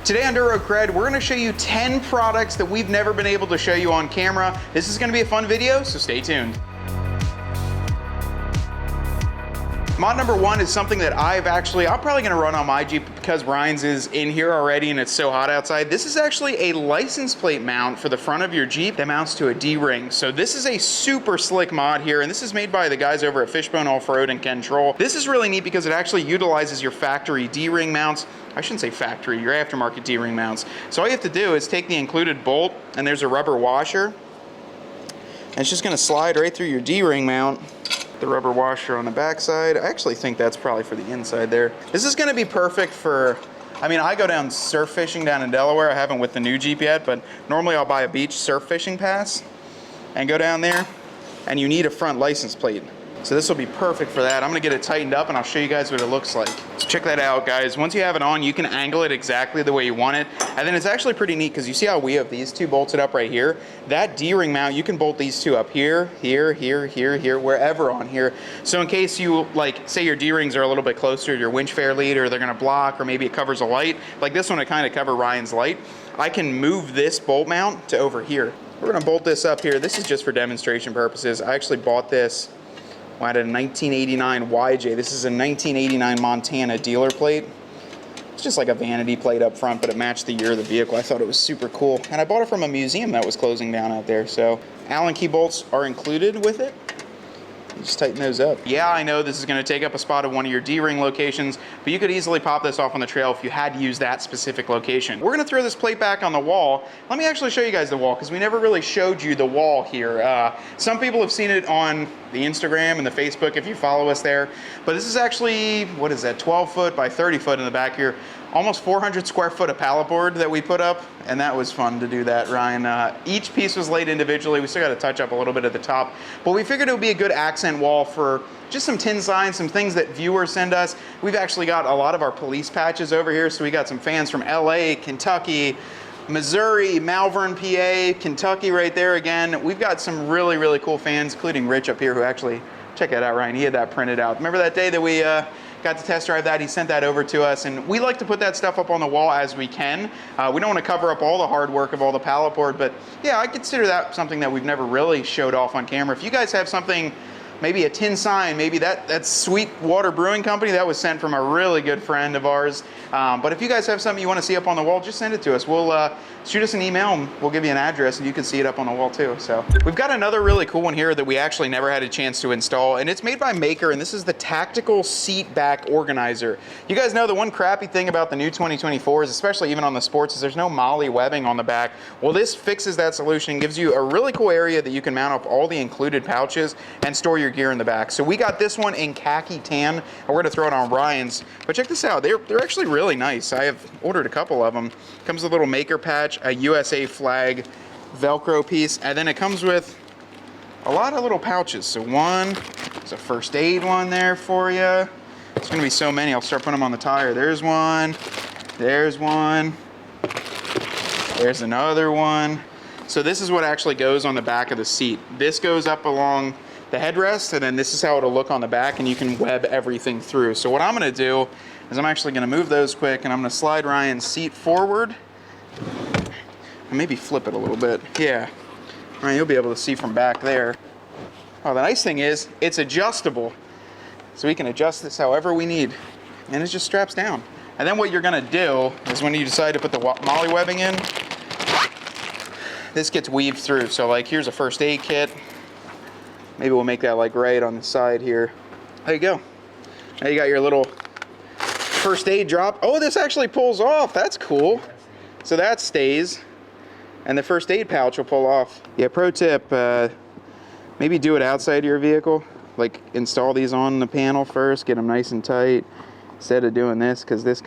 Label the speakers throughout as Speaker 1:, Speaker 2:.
Speaker 1: Today on Dirt Road CRED, we're gonna show you 10 products that we've never been able to show you on camera. This is gonna be a fun video, so stay tuned. Mod number one is something that I'm probably gonna run on my Jeep because Ryan's is in here already and it's so hot outside. This is actually a license plate mount for the front of your Jeep that mounts to a D-ring. So this is a super slick mod here, and this is made by the guys over at Fishbone Off-Road and Control. This is really neat because it actually utilizes your factory D-ring mounts. I shouldn't say factory, your aftermarket D-ring mounts. So all you have to do is take the included bolt, and there's a rubber washer, and it's just gonna slide right through your D-ring mount. The rubber washer on the back side. I actually think that's probably for the inside there. This is gonna be perfect for, I go down surf fishing down in Delaware. I haven't with the new Jeep yet, but normally I'll buy a beach surf fishing pass and go down there, and you need a front license plate. So this will be perfect for that. I'm gonna get it tightened up and I'll show you guys what it looks like. So check that out, guys. Once you have it on, you can angle it exactly the way you want it. And then it's actually pretty neat because you see how we have these two bolted up right here? That D-ring mount, you can bolt these two up here, here, here, here, here, wherever on here. So in case you, say your D-rings are a little bit closer to your winch fair lead, or they're gonna block, or maybe it covers a light, like this one, it kind of cover Ryan's light. I can move this bolt mount to over here. We're gonna bolt this up here. This is just for demonstration purposes. I actually bought this at a 1989 YJ. This is a 1989 Montana dealer plate. It's just like a vanity plate up front, but it matched the year of the vehicle. I thought it was super cool. And I bought it from a museum that was closing down out there. So Allen key bolts are included with it. You just tighten those up. Yeah, I know this is gonna take up a spot at one of your D-ring locations, but you could easily pop this off on the trail if you had to use that specific location. We're gonna throw this plate back on the wall. Let me actually show you guys the wall, because we never really showed you the wall here. Some people have seen it on the Instagram and the Facebook if you follow us there, but this is actually, what is that, 12 foot by 30 foot in the back here. Almost 400 square foot of pallet board that we put up, and that was fun to do that, Ryan. Each piece was laid individually. We still got to touch up a little bit at the top, but we figured it would be a good accent wall for just some tin signs, some things that viewers send us. We've actually got a lot of our police patches over here, so we got some fans from LA, Kentucky, Missouri, Malvern, PA, Kentucky right there again. We've got some really, really cool fans, including Rich up here, who actually, check that out, Ryan, he had that printed out. Remember that day that we got to test drive that? He sent that over to us, and we like to put that stuff up on the wall as we can. We don't want to cover up all the hard work of all the pallet board, but yeah, I consider that something that we've never really showed off on camera. If you guys have something, maybe a tin sign, maybe that Sweetwater Brewing Company, that was sent from a really good friend of ours. But if you guys have something you want to see up on the wall, just send it to us. We'll shoot us an email and we'll give you an address and you can see it up on the wall too. So we've got another really cool one here that we actually never had a chance to install, and it's made by Maker, and this is the Tactical Seat Back Organizer. You guys know the one crappy thing about the new 2024s, especially even on the sports, is there's no MOLLE webbing on the back. Well, this fixes that solution, gives you a really cool area that you can mount up all the included pouches and store your gear in the back. So we got this one in khaki tan, and we're gonna throw it on Ryan's. But check this out, they're actually really nice. I have ordered a couple of them. Comes with a little Maker patch, a USA flag Velcro piece, and then it comes with a lot of little pouches. So one, there's a first aid one there for you. It's gonna be so many, I'll start putting them on the tire. There's one, there's one, there's another one. So this is what actually goes on the back of the seat. This goes up along the headrest, and then this is how it'll look on the back, and you can web everything through. So what I'm gonna do is I'm actually gonna move those quick, and I'm gonna slide Ryan's seat forward and maybe flip it a little bit. Yeah, Ryan, you'll be able to see from back there. Oh, the nice thing is it's adjustable, so we can adjust this however we need, and it just straps down. And then what you're gonna do is when you decide to put the MOLLE webbing in, this gets weaved through. So here's a first aid kit. Maybe we'll make that right on the side here. There you go. Now you got your little first aid drop. Oh, this actually pulls off. That's cool. So that stays, and the first aid pouch will pull off. Yeah, pro tip, maybe do it outside of your vehicle. Install these on the panel first, get them nice and tight, instead of doing this, because this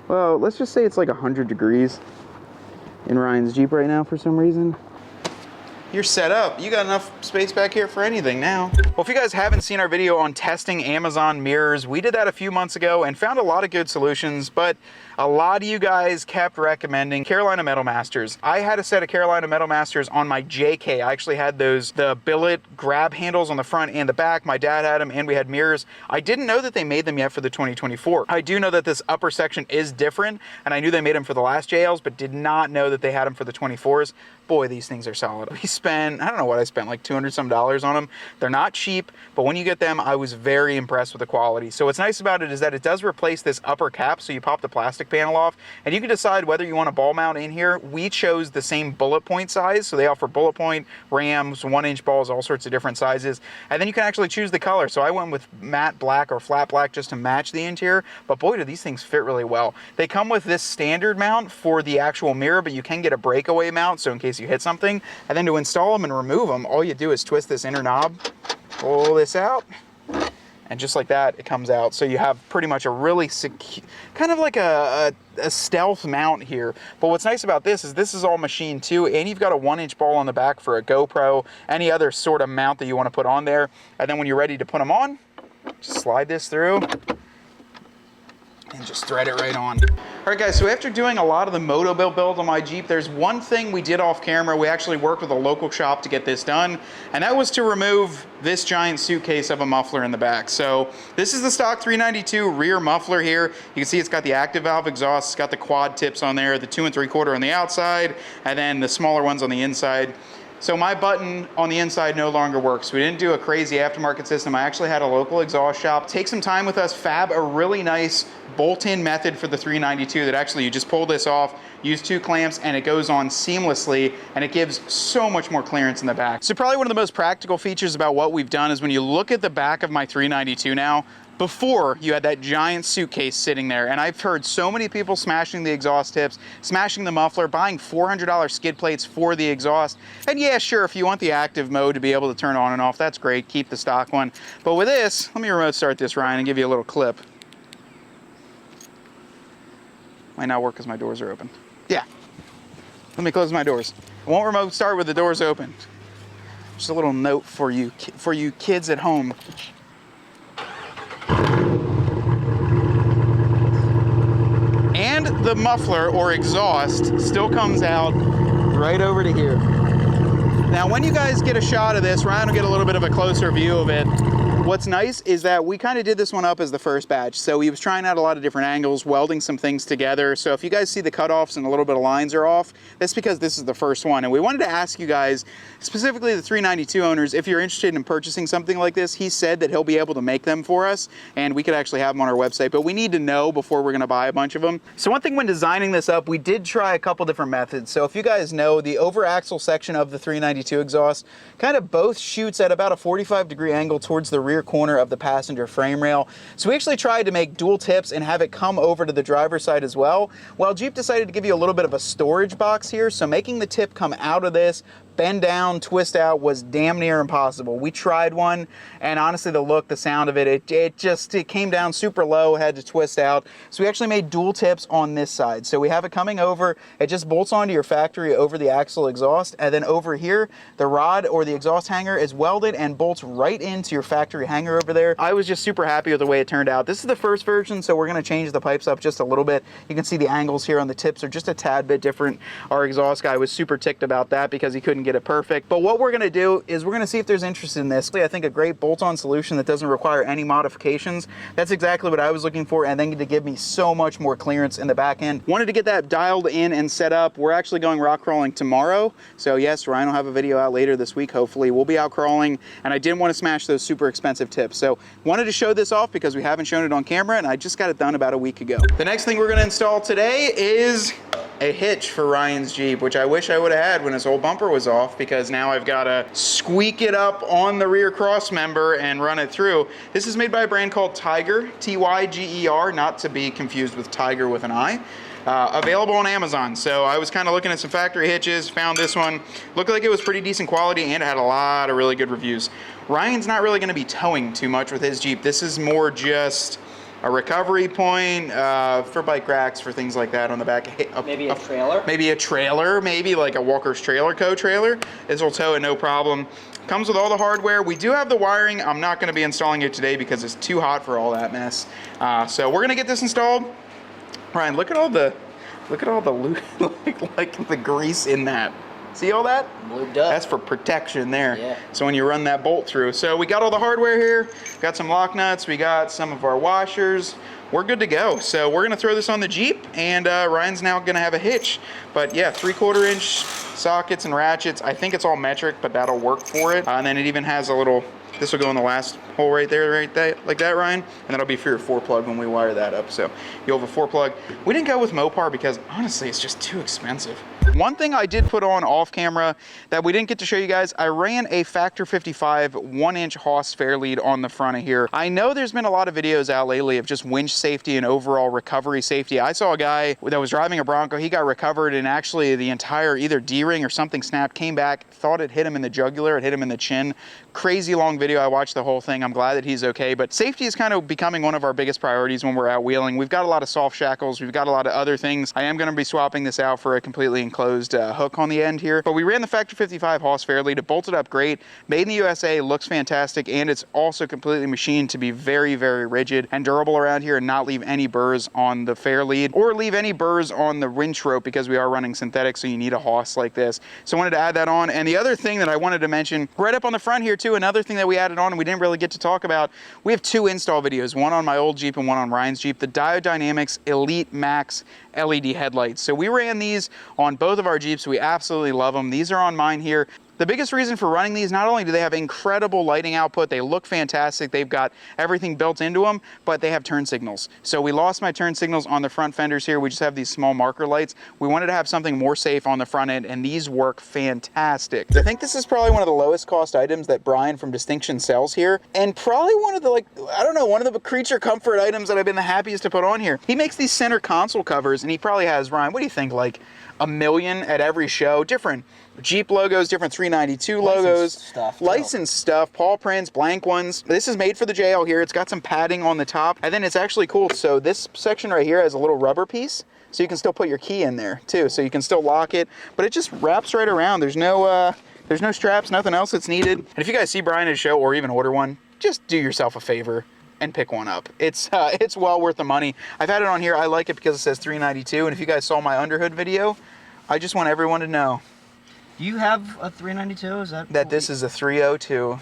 Speaker 1: well, let's just say it's 100 degrees in Ryan's Jeep right now for some reason. you're set up. You got enough space back here for anything now. Well, if you guys haven't seen our video on testing Amazon mirrors, we did that a few months ago and found a lot of good solutions, but a lot of you guys kept recommending Carolina Metal Masters. I had a set of Carolina Metal Masters on my JK. I actually had those, the billet grab handles on the front and the back. My dad had them, and we had mirrors. I didn't know that they made them yet for the 2024. I do know that this upper section is different, and I knew they made them for the last JLs, but did not know that they had them for the 24s. Boy, these things are solid. We spent, I don't know what I spent, like $200 some on them. They're not cheap, but when you get them, I was very impressed with the quality. So what's nice about it is that it does replace this upper cap, so you pop the plastic panel off, and you can decide whether you want a ball mount in here. We chose the same bullet point size, so they offer bullet point, rams, 1-inch balls, all sorts of different sizes, and then you can actually choose the color. So I went with matte black or flat black just to match the interior, but boy, do these things fit really well. They come with this standard mount for the actual mirror, but you can get a breakaway mount, so in case you hit something. And then to install them and remove them, all you do is twist this inner knob, pull this out, and just like that, it comes out. So you have pretty much a really secure, kind of like a stealth mount here. But what's nice about this is all machined too, and you've got a 1-inch ball on the back for a GoPro, any other sort of mount that you want to put on there. And then when you're ready to put them on, just slide this through and just thread it right on. All right guys, so after doing a lot of the moto build on my Jeep, there's one thing we did off camera. We actually worked with a local shop to get this done, and that was to remove this giant suitcase of a muffler in the back. So this is the stock 392 rear muffler here. You can see it's got the active valve exhaust, it's got the quad tips on there, the 2 3/4 on the outside, and then the smaller ones on the inside. So my button on the inside no longer works. We didn't do a crazy aftermarket system. I actually had a local exhaust shop take some time with us, fab a really nice bolt-in method for the 392 that actually you just pull this off, use 2 clamps, and it goes on seamlessly, and it gives so much more clearance in the back. So probably one of the most practical features about what we've done is when you look at the back of my 392 now, before you had that giant suitcase sitting there, and I've heard so many people smashing the exhaust tips, smashing the muffler, buying $400 skid plates for the exhaust. And yeah, sure, if you want the active mode to be able to turn on and off, that's great, keep the stock one. But with this, let me remote start this, Ryan, and give you a little clip. Might not work because my doors are open. Yeah, let me close my doors. I won't remote start with the doors open. Just a little note for you kids at home. And the muffler or exhaust still comes out right over to here. Now, when you guys get a shot of this, Ryan will get a little bit of a closer view of it. What's nice is that we kind of did this one up as the first batch. So he was trying out a lot of different angles, welding some things together. So if you guys see the cutoffs and a little bit of lines are off, that's because this is the first one. And we wanted to ask you guys, specifically the 392 owners, if you're interested in purchasing something like this. He said that he'll be able to make them for us, and we could actually have them on our website, but we need to know before we're gonna buy a bunch of them. So one thing when designing this up, we did try a couple different methods. So if you guys know, the over axle section of the 392 exhaust kind of both shoots at about a 45-degree angle towards the rear corner of the passenger frame rail. So we actually tried to make dual tips and have it come over to the driver's side as well. Well, Jeep decided to give you a little bit of a storage box here, so making the tip come out of this, bend down, twist out was damn near impossible. We tried one, and honestly the look, the sound of it, it came down super low, had to twist out. So we actually made dual tips on this side. So we have it coming over, it just bolts onto your factory over the axle exhaust, and then over here, the rod or the exhaust hanger is welded and bolts right into your factory hanger over there. I was just super happy with the way it turned out. This is the first version, so we're gonna change the pipes up just a little bit. You can see the angles here on the tips are just a tad bit different. Our exhaust guy was super ticked about that because he couldn't get it perfect. But what we're gonna do is we're gonna see if there's interest in this. I think a great bolt-on solution that doesn't require any modifications. That's exactly what I was looking for, and then to give me so much more clearance in the back end. Wanted to get that dialed in and set up. We're actually going rock crawling tomorrow. So yes, Ryan will have a video out later this week, hopefully. We'll be out crawling, and I didn't want to smash those super expensive tips. So wanted to show this off because we haven't shown it on camera, and I just got it done about a week ago. The next thing we're gonna install today is a hitch for Ryan's Jeep, which I wish I would have had when his old bumper was off, because now I've got to squeak it up on the rear cross member and run it through. This is made by a brand called Tiger, T-Y-G-E-R, not to be confused with Tiger with an I. Available on Amazon. So I was kind of looking at some factory hitches, found this one. Looked like it was pretty decent quality, and it had a lot of really good reviews. Ryan's not really going to be towing too much with his Jeep. This is more just a recovery point for bike racks, for things like that on the back.
Speaker 2: Maybe a trailer?
Speaker 1: Maybe a trailer, maybe like a Walker's Trailer Co. trailer. This will tow it, no problem. Comes with all the hardware. We do have the wiring. I'm not going to be installing it today because it's too hot for all that mess. So we're going to get this installed. Ryan, look at all the like the grease in that. See all that?
Speaker 2: Lubed up.
Speaker 1: That's for protection there.
Speaker 2: Yeah.
Speaker 1: So when you run that bolt through. So we got all the hardware here. Got some lock nuts. We got some of our washers. We're good to go. So we're gonna throw this on the Jeep, and Ryan's now gonna have a hitch. But yeah, 3/4 inch sockets and ratchets. I think it's all metric, but that'll work for it. And then it even has a little, this will go in the last hole right there, like that, Ryan. And that'll be for your 4-plug when we wire that up. So you'll have a 4-plug. We didn't go with Mopar because honestly, it's just too expensive. One thing I did put on off camera that we didn't get to show you guys, I ran a Factor 55 1-inch Haas fair lead on the front of here. I know there's been a lot of videos out lately of just winch safety and overall recovery safety. I saw a guy that was driving a Bronco, he got recovered and actually the entire either D-ring or something snapped, came back, thought it hit him in the jugular, it hit him in the chin. Crazy long video, I watched the whole thing. I'm glad that he's okay, but safety is kind of becoming one of our biggest priorities when we're out wheeling. We've got a lot of soft shackles, we've got a lot of other things. I am gonna be swapping this out for a completely enclosed hook on the end here, but we ran the Factor 55 Haas fair lead. It bolted up great, made in the USA, looks fantastic, and it's also completely machined to be very, very rigid and durable around here and not leave any burrs on the fair lead or leave any burrs on the winch rope because we are running synthetic, so you need a Haas like this. So I wanted to add that on. And the other thing that I wanted to mention, right up on the front here too, another thing that we added on and we didn't really get to talk about, we have 2 install videos, one on my old Jeep and one on Ryan's Jeep, the Diode Dynamics Elite Max LED headlights. So we ran these on both of our Jeeps. We absolutely love them. These are on mine here. The biggest reason for running these, not only do they have incredible lighting output, they look fantastic, they've got everything built into them, but they have turn signals. So we lost my turn signals on the front fenders here. We just have these small marker lights. We wanted to have something more safe on the front end, and these work fantastic. I think this is probably one of the lowest cost items that Brian from Distinction sells here, and probably one of the, like, I don't know, one of the creature comfort items that I've been the happiest to put on here. He makes these center console covers, and he probably has, Ryan, what do you think, like a million at every show? Different Jeep logos, different 392 logos, licensed stuff, paw prints, blank ones. This is made for the JL here. It's got some padding on the top, and then it's actually cool. So this section right here has a little rubber piece, so you can still put your key in there too. So you can still lock it, but it just wraps right around. There's no straps, nothing else that's needed. And if you guys see Brian at a show or even order one, just do yourself a favor and pick one up. It's well worth the money. I've had it on here. I like it because it says 392. And if you guys saw my underhood video, I just want everyone to know.
Speaker 2: Do you have a 392? Is that
Speaker 1: this is a 302.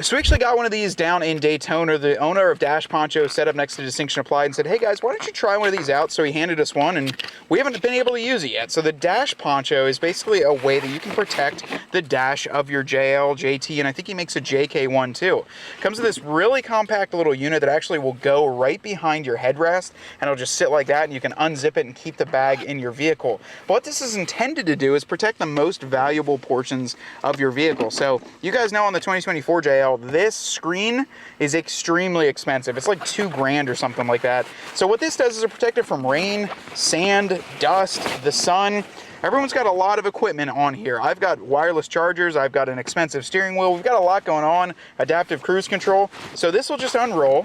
Speaker 1: So we actually got one of these down in Daytona. The owner of Dash Poncho set up next to Distinction Applied and said, hey guys, why don't you try one of these out? So he handed us one, and we haven't been able to use it yet. So the Dash Poncho is basically a way that you can protect the dash of your JL, JT, and I think he makes a JK one too. Comes with this really compact little unit that actually will go right behind your headrest, and it'll just sit like that, and you can unzip it and keep the bag in your vehicle. But what this is intended to do is protect the most valuable portions of your vehicle. So you guys know on the 2024 JL, this screen is extremely expensive. It's like $2 grand or something like that. So what this does is it protects it from rain, sand, dust, the sun. Everyone's got a lot of equipment on here. I've got wireless chargers. I've got an expensive steering wheel. We've got a lot going on. Adaptive cruise control. So this will just unroll.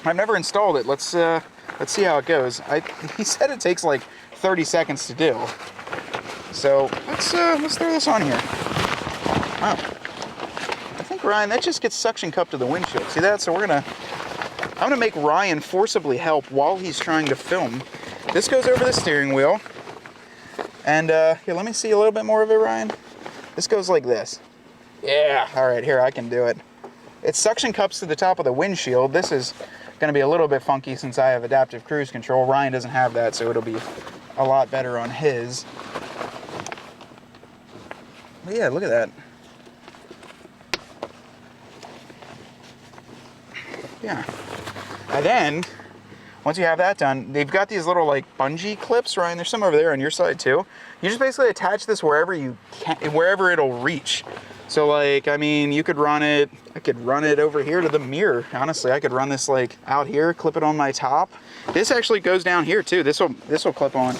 Speaker 1: I've never installed it. Let's see how it goes. He said it takes like 30 seconds to do. So let's throw this on here. Wow. Ryan, that just gets suction cupped to the windshield. See that? So I'm gonna make Ryan forcibly help while he's trying to film. This goes over the steering wheel. And here, let me see a little bit more of it, Ryan. This goes like this. Yeah, all right, here, I can do it. It suction cups to the top of the windshield. This is gonna be a little bit funky since I have adaptive cruise control. Ryan doesn't have that, so it'll be a lot better on his. But yeah, look at that. Yeah. And then, once you have that done, they've got these little like bungee clips, Ryan. There's some over there on your side too. You just basically attach this wherever you can, wherever it'll reach. So like, I mean, you could run it, I could run it over here to the mirror. Honestly, I could run this like out here, clip it on my top. This actually goes down here too. This will clip on.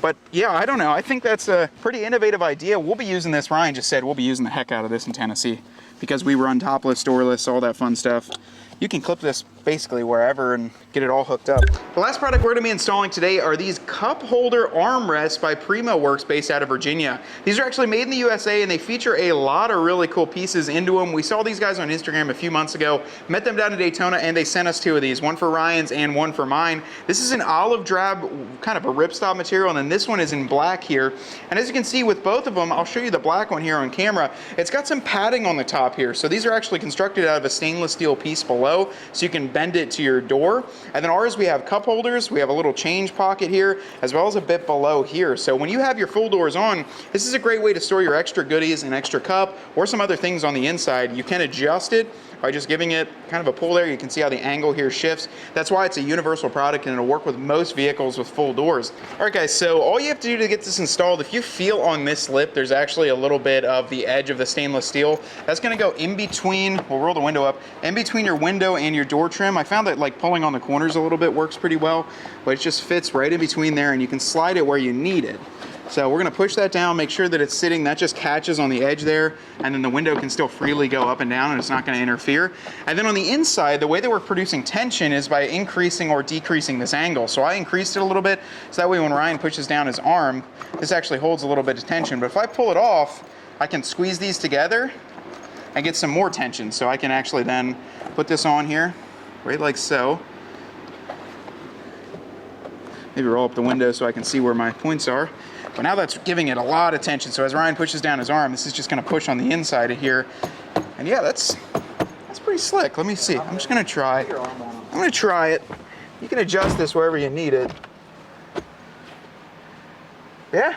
Speaker 1: But yeah, I don't know. I think that's a pretty innovative idea. We'll be using this, Ryan just said, we'll be using the heck out of this in Tennessee because we run topless, doorless, all that fun stuff. You can clip this basically wherever and get it all hooked up. The last product we're gonna be installing today are these cup holder armrests by Primo Workz based out of Virginia. These are actually made in the USA and they feature a lot of really cool pieces into them. We saw these guys on Instagram a few months ago, met them down in Daytona, and they sent us 2 of these, one for Ryan's and one for mine. This is an olive drab, kind of a ripstop material, and then this one is in black here. And as you can see with both of them, I'll show you the black one here on camera, it's got some padding on the top here. So these are actually constructed out of a stainless steel piece below, so you can bend it to your door. And then ours, we have cup holders, we have a little change pocket here, as well as a bit below here. So when you have your full doors on, this is a great way to store your extra goodies, an extra cup, or some other things on the inside. You can adjust it by just giving it kind of a pull there. You can see how the angle here shifts. That's why it's a universal product and it'll work with most vehicles with full doors. All right guys, so all you have to do to get this installed, if you feel on this lip, there's actually a little bit of the edge of the stainless steel. That's gonna go in between, we'll roll the window up, in between your window and your door trim. I found that like pulling on the corners a little bit works pretty well, but it just fits right in between there and you can slide it where you need it. So we're gonna push that down, make sure that it's sitting, that just catches on the edge there, and then the window can still freely go up and down and it's not gonna interfere. And then on the inside, the way that we're producing tension is by increasing or decreasing this angle. So I increased it a little bit, so that way when Ryan pushes down his arm, this actually holds a little bit of tension. But if I pull it off, I can squeeze these together and get some more tension. So I can actually then put this on here, right like so. Maybe roll up the window so I can see where my points are. But now that's giving it a lot of tension. So as Ryan pushes down his arm, this is just gonna push on the inside of here. And yeah, that's pretty slick. Let me see, I'm just gonna try. I'm gonna try it. You can adjust this wherever you need it. Yeah,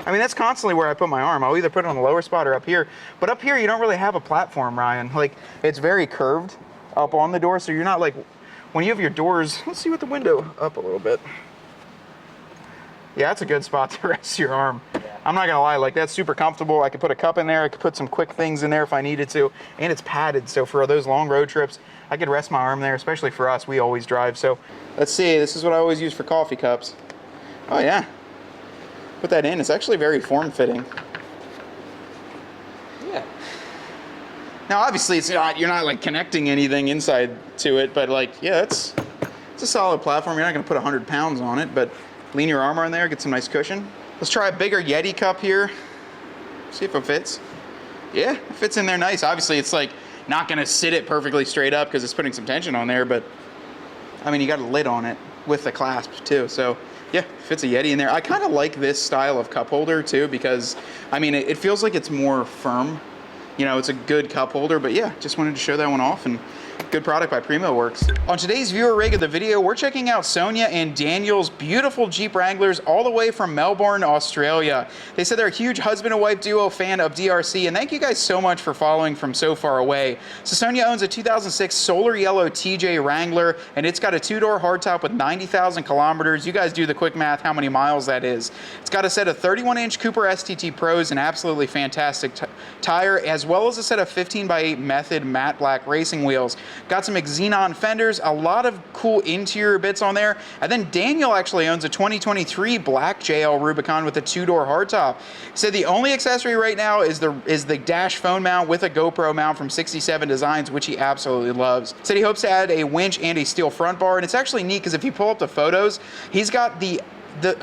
Speaker 1: I mean, that's constantly where I put my arm. I'll either put it on the lower spot or up here. But up here, you don't really have a platform, Ryan. Like, it's very curved up on the door, so you're not like, when you have your doors, let's see with the window up a little bit. Yeah, that's a good spot to rest your arm. I'm not gonna lie, like that's super comfortable. I could put a cup in there, I could put some quick things in there if I needed to, and it's padded, so for those long road trips, I could rest my arm there, especially for us, we always drive. So let's see, this is what I always use for coffee cups. Oh yeah, put that in, it's actually very form-fitting. Yeah. Now obviously it's not, you're not like connecting anything inside to it, but like, yeah, it's a solid platform. You're not gonna put 100 pounds on it, but lean your arm on there, get some nice cushion. Let's try a bigger Yeti cup here. See if it fits. Yeah, it fits in there nice. Obviously, it's like not gonna sit it perfectly straight up because it's putting some tension on there, but I mean, you got a lid on it with the clasp too. So yeah, fits a Yeti in there. I kind of like this style of cup holder too because, I mean, it feels like it's more firm. You know, it's a good cup holder, but yeah, just wanted to show that one off, and good product by Primo Workz. On today's viewer rig of the video, we're checking out Sonia and Daniel's beautiful Jeep Wranglers all the way from Melbourne, Australia. They said they're a huge husband and wife duo fan of DRC, and thank you guys so much for following from so far away. So Sonia owns a 2006 solar yellow TJ Wrangler, and it's got a 2-door hardtop with 90,000 kilometers. You guys do the quick math, how many miles that is. It's got a set of 31-inch Cooper STT Pros, an absolutely fantastic tire, as well as a set of 15x8 Method matte black racing wheels. Got some xenon fenders, a lot of cool interior bits on there. And then Daniel actually owns a 2023 black JL Rubicon with a 2-door hardtop. He said the only accessory right now is the dash phone mount with a GoPro mount from 67 Designs, which he absolutely loves. Said he hopes to add a winch and a steel front bar. And it's actually neat because if you pull up the photos, he's got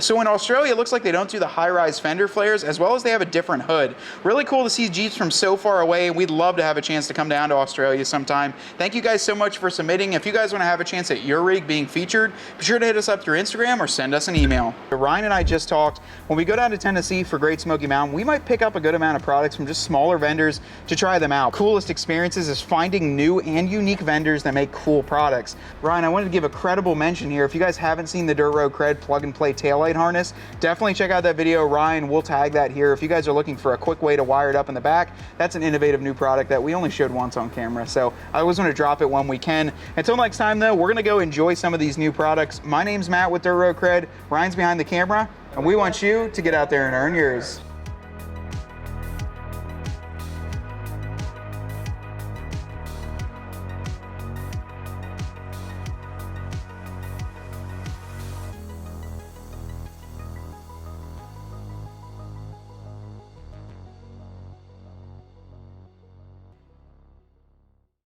Speaker 1: so in Australia, it looks like they don't do the high-rise fender flares, as well as they have a different hood. Really cool to see Jeeps from so far away. We'd love to have a chance to come down to Australia sometime. Thank you guys so much for submitting. If you guys want to have a chance at your rig being featured, be sure to hit us up through Instagram or send us an email. Ryan and I just talked. When we go down to Tennessee for Great Smoky Mountain, we might pick up a good amount of products from just smaller vendors to try them out. Coolest experiences is finding new and unique vendors that make cool products. Ryan, I wanted to give a credible mention here. If you guys haven't seen the Dirt Road CRED plug-and-play taillight harness, definitely check out that video. Ryan will tag that here. If you guys are looking for a quick way to wire it up in the back, that's an innovative new product that we only showed once on camera. So I always want to drop it when we can. Until next time though, we're gonna go enjoy some of these new products. My name's Matt with Dirt Road CRED. Ryan's behind the camera, and we want you to get out there and earn yours.